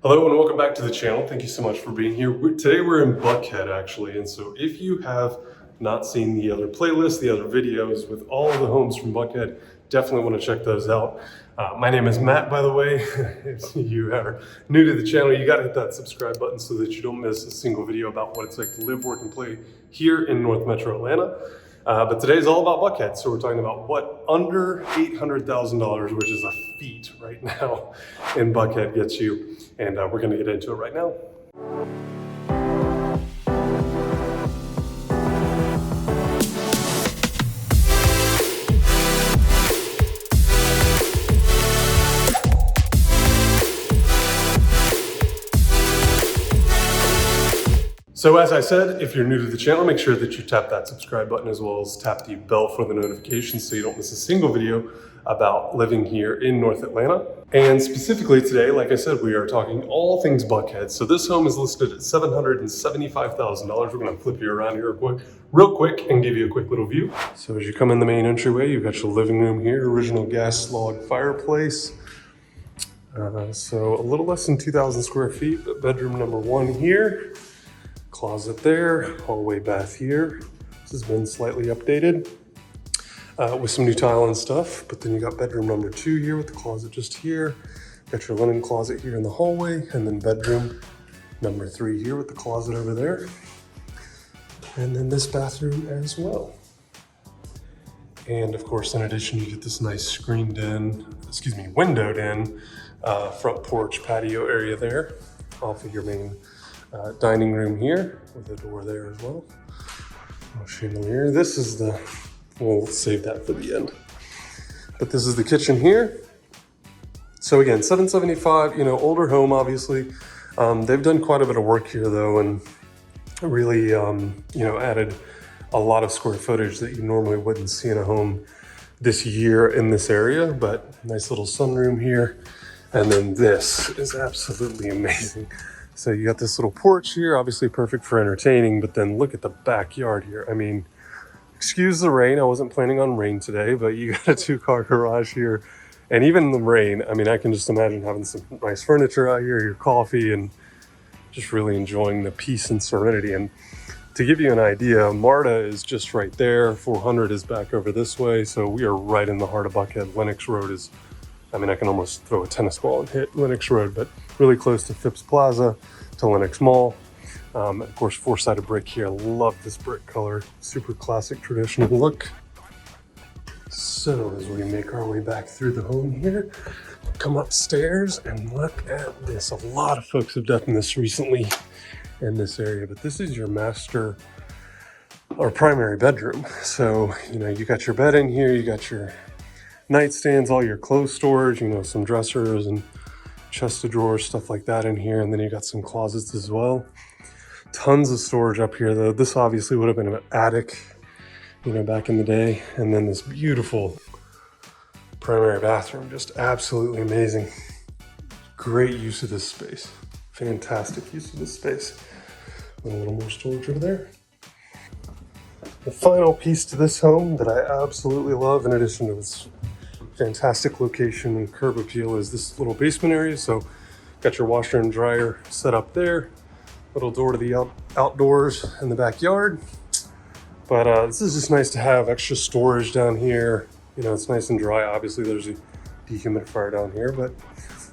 Hello and welcome back to the channel. Thank you so much for being here. Today we're in Buckhead actually, and so if you have not seen the other playlists, the other videos with all of the homes from Buckhead, definitely want to check those out. My name is Matt, by the way. If you are new to the channel, you got to hit that subscribe button so that you don't miss a single video about what it's like to live, work, and play here in North Metro Atlanta. But today's all about Buckhead, so we're talking about what under $800,000, which is a feat right now in Buckhead, gets you, and we're going to get into it right now. So as I said, if you're new to the channel, make sure that you tap that subscribe button as well as tap the bell for the notifications so you don't miss a single video about living here in North Atlanta. And specifically today, like I said, we are talking all things Buckhead. So this home is listed at $775,000. We're gonna flip you around here real quick and give you a quick little view. So as you come in the main entryway, you've got your living room here, original gas log fireplace. So a little less than 2,000 square feet, but bedroom number one here. Closet there, hallway bath here. This has been slightly updated with some new tile and stuff, but then you got bedroom number two here with the closet just here. Got your linen closet here in the hallway, and then bedroom number three here with the closet over there. And then this bathroom as well. And of course, in addition, you get this nice windowed in front porch patio area there off of your main dining room here with a door there as well. Chandelier. This is we'll save that for the end. But this is the kitchen here. So again, $775, older home, obviously. They've done quite a bit of work here though, and really, added a lot of square footage that you normally wouldn't see in a home this year in this area, but nice little sunroom here. And then this is absolutely amazing. So you got this little porch here, obviously perfect for entertaining, but then look at the backyard here. I mean, excuse the rain. I wasn't planning on rain today, but you got a 2-car garage here. And even in the rain, I mean, I can just imagine having some nice furniture out here, your coffee, and just really enjoying the peace and serenity. And to give you an idea, MARTA is just right there. 400 is back over this way. So we are right in the heart of Buckhead. Lenox Road is, I can almost throw a tennis ball and hit Lenox Road, but really close to Phipps Plaza, to Lenox Mall. Of course, 4-sided brick here. I love this brick color. Super classic, traditional look. So as we make our way back through the home here, come upstairs and look at this. A lot of folks have done this recently in this area, but this is your master or primary bedroom. So, you got your bed in here, you got your nightstands, all your clothes storage, some dressers and chest of drawers, stuff like that in here. And then you got some closets as well. Tons of storage up here though. This obviously would have been an attic, back in the day. And then this beautiful primary bathroom, just absolutely amazing. Great use of this space. Fantastic use of this space. And a little more storage over there. The final piece to this home that I absolutely love, in addition to its fantastic location and curb appeal, is this little basement area. So got your washer and dryer set up there, little door to the outdoors in the backyard. But this is just nice to have extra storage down here. It's nice and dry. Obviously there's a dehumidifier down here, but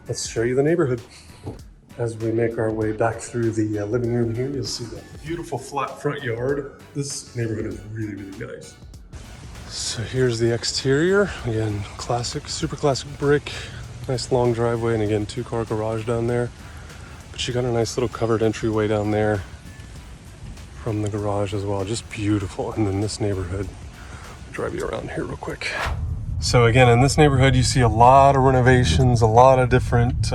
let's show you the neighborhood. As we make our way back through the living room here, you'll see the beautiful flat front yard. This neighborhood is really, really nice. So here's the exterior. Again, classic, super classic brick. Nice long driveway, and again, 2-car garage down there. But you got a nice little covered entryway down there from the garage as well. Just beautiful. And then this neighborhood, I'll drive you around here real quick. So again, in this neighborhood, you see a lot of renovations, a lot of different,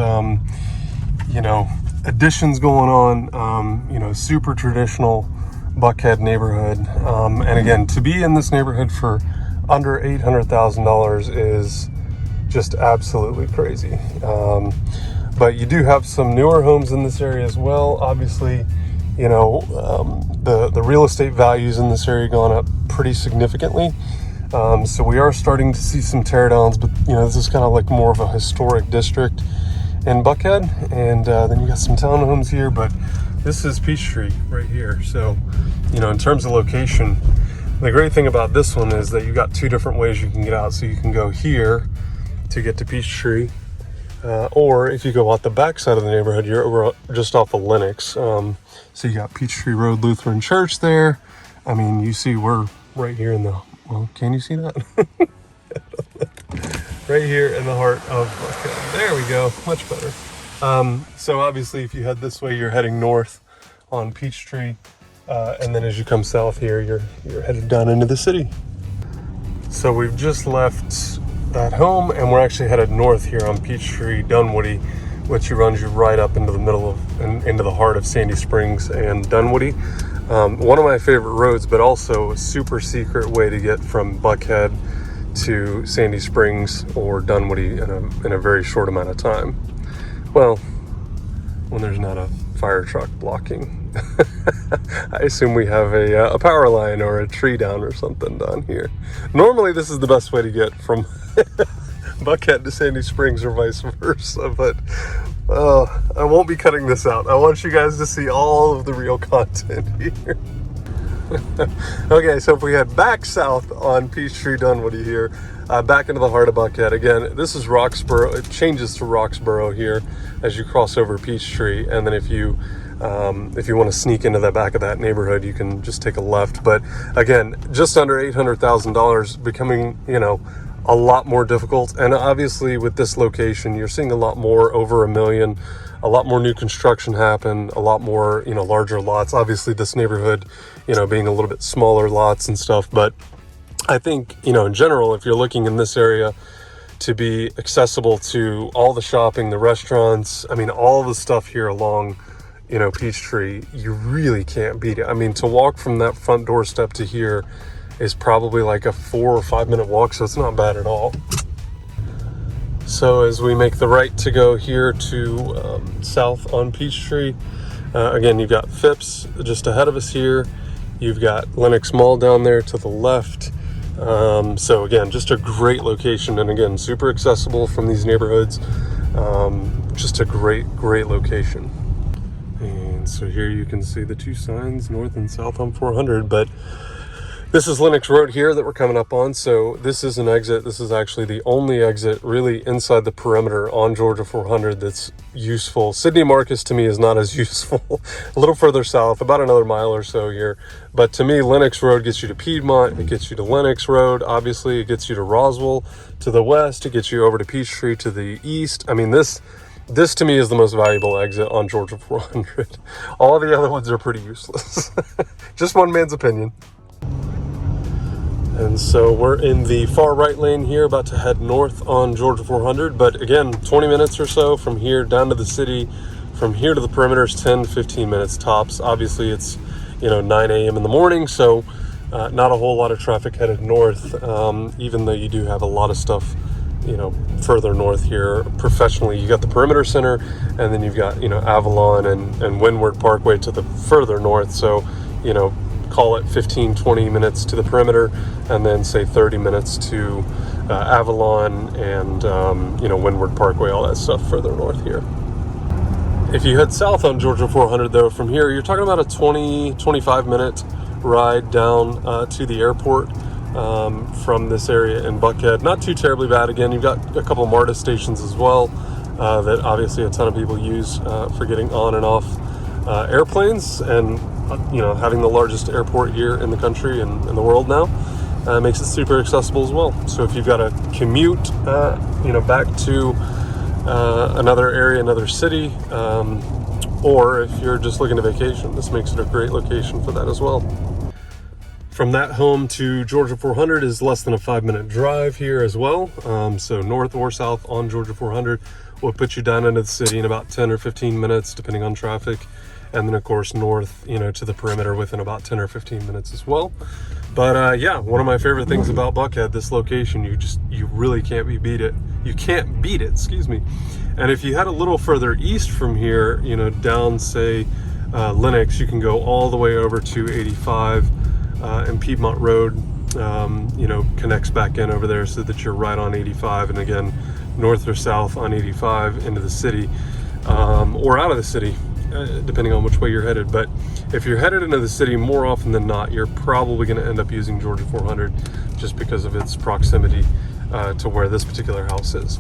additions going on. Super traditional Buckhead neighborhood. And again, to be in this neighborhood for under $800,000 is just absolutely crazy. But you do have some newer homes in this area as well. Obviously, the real estate values in this area gone up pretty significantly. So we are starting to see some teardowns, but this is kind of like more of a historic district. in Buckhead, and then you got some townhomes here, but this is Peachtree right here. So, you know, in terms of location, the great thing about this one is that you got two different ways you can get out. So you can go here to get to Peachtree, or if you go out the back side of the neighborhood, you're over just off of Lenox. So you got Peachtree Road Lutheran Church there. I mean, you see we're right here in the, well, can you see that? Right here in the heart of Buckhead. There we go, much better. So obviously if you head this way, you're heading north on Peachtree, and then as you come south here, you're headed down into the city. So we've just left that home, and we're actually headed north here on Peachtree, Dunwoody, which runs you right up into the middle of, and into the heart of Sandy Springs and Dunwoody. One of my favorite roads, but also a super secret way to get from Buckhead to Sandy Springs or Dunwoody in a very short amount of time. Well, when there's not a fire truck blocking. I assume we have a power line or a tree down or something down here. Normally this is the best way to get from Buckhead to Sandy Springs or vice versa, but I won't be cutting this out. I want you guys to see all of the real content here. Okay, so if we head back south on Peachtree Dunwoody here, back into the heart of Buckhead. Again, this is Roxborough. It changes to Roxborough here as you cross over Peachtree, and then if you want to sneak into the back of that neighborhood, you can just take a left. But again, just under $800,000, becoming, you know, a lot more difficult. And obviously with this location, you're seeing a lot more, over $1 million, a lot more new construction happen, a lot more, you know, larger lots. Obviously this neighborhood, you know, being a little bit smaller lots and stuff. But I think, you know, in general, if you're looking in this area to be accessible to all the shopping, the restaurants, I mean, all the stuff here along, you know, Peachtree, you really can't beat it. I mean, to walk from that front doorstep to here is probably like a 4 or 5 minute walk, so it's not bad at all. So as we make the right to go here to south on Peachtree, again, you've got Phipps just ahead of us here. You've got Lenox Mall down there to the left. So again, just a great location, and again, super accessible from these neighborhoods. Just a great location. And so here you can see the two signs, north and south on 400, but this is Lenox Road here that we're coming up on. So this is an exit. This is actually the only exit really inside the perimeter on Georgia 400 that's useful. Sidney Marcus to me is not as useful. A little further south, about another mile or so here. But to me, Lenox Road gets you to Piedmont. It gets you to Lenox Road. Obviously, it gets you to Roswell to the west. It gets you over to Peachtree to the east. I mean, this to me is the most valuable exit on Georgia 400. All the other ones are pretty useless. Just one man's opinion. And so we're in the far right lane here, about to head north on Georgia 400. But again, 20 minutes or so from here down to the city. From here to the perimeter is 10, 15 minutes tops. Obviously it's, you know, 9 a.m. in the morning, so not a whole lot of traffic headed north, even though you do have a lot of stuff, you know, further north here. Professionally, you got the perimeter center, and then you've got, you know, Avalon and Windward Parkway to the further north. So, you know, call it 15-20 minutes to the perimeter, and then say 30 minutes to Avalon and you know, Windward Parkway, all that stuff further north here. If you head south on Georgia 400 though, from here you're talking about a 20-25 minute ride down to the airport from this area in Buckhead. Not too terribly bad. Again, you've got a couple MARTA stations as well that obviously a ton of people use for getting on and off airplanes, and you know, having the largest airport here in the country and in the world now makes it super accessible as well. So if you've got to commute, you know, back to another area, another city, or if you're just looking to vacation, this makes it a great location for that as well. From that home to Georgia 400 is less than a 5-minute drive here as well. So north or south on Georgia 400 will put you down into the city in about 10 or 15 minutes, depending on traffic. And then of course north, you know, to the perimeter within about 10 or 15 minutes as well. But yeah, one of my favorite things about Buckhead, this location, you really can't beat it. You can't beat it, excuse me. And if you head a little further east from here, you know, down say Lenox, you can go all the way over to 85 and Piedmont Road, you know, connects back in over there so that you're right on 85. And again, north or south on 85 into the city, or out of the city, depending on which way you're headed. But if you're headed into the city, more often than not, you're probably going to end up using Georgia 400 just because of its proximity to where this particular house is.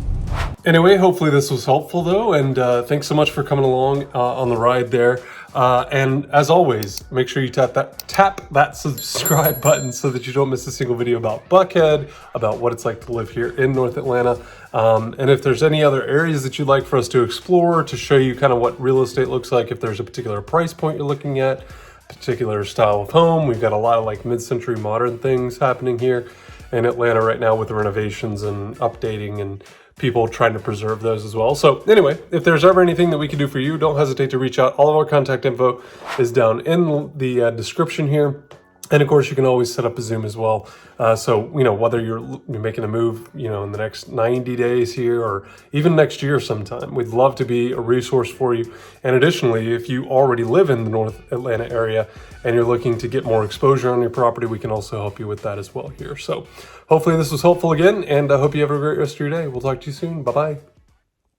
Anyway, hopefully this was helpful though, and thanks so much for coming along on the ride there. And as always, make sure you tap that subscribe button so that you don't miss a single video about Buckhead, about what it's like to live here in North Atlanta. And if there's any other areas that you'd like for us to explore, to show you kind of what real estate looks like, if there's a particular price point you're looking at, particular style of home, we've got a lot of like mid-century modern things happening here in Atlanta right now with renovations and updating and people trying to preserve those as well. So anyway, if there's ever anything that we can do for you, don't hesitate to reach out. All of our contact info is down in the description here. And of course, you can always set up a Zoom as well. So, you know, whether you're making a move, you know, in the next 90 days here or even next year sometime, we'd love to be a resource for you. And additionally, if you already live in the North Atlanta area and you're looking to get more exposure on your property, we can also help you with that as well here. So hopefully this was helpful again, and I hope you have a great rest of your day. We'll talk to you soon. Bye-bye.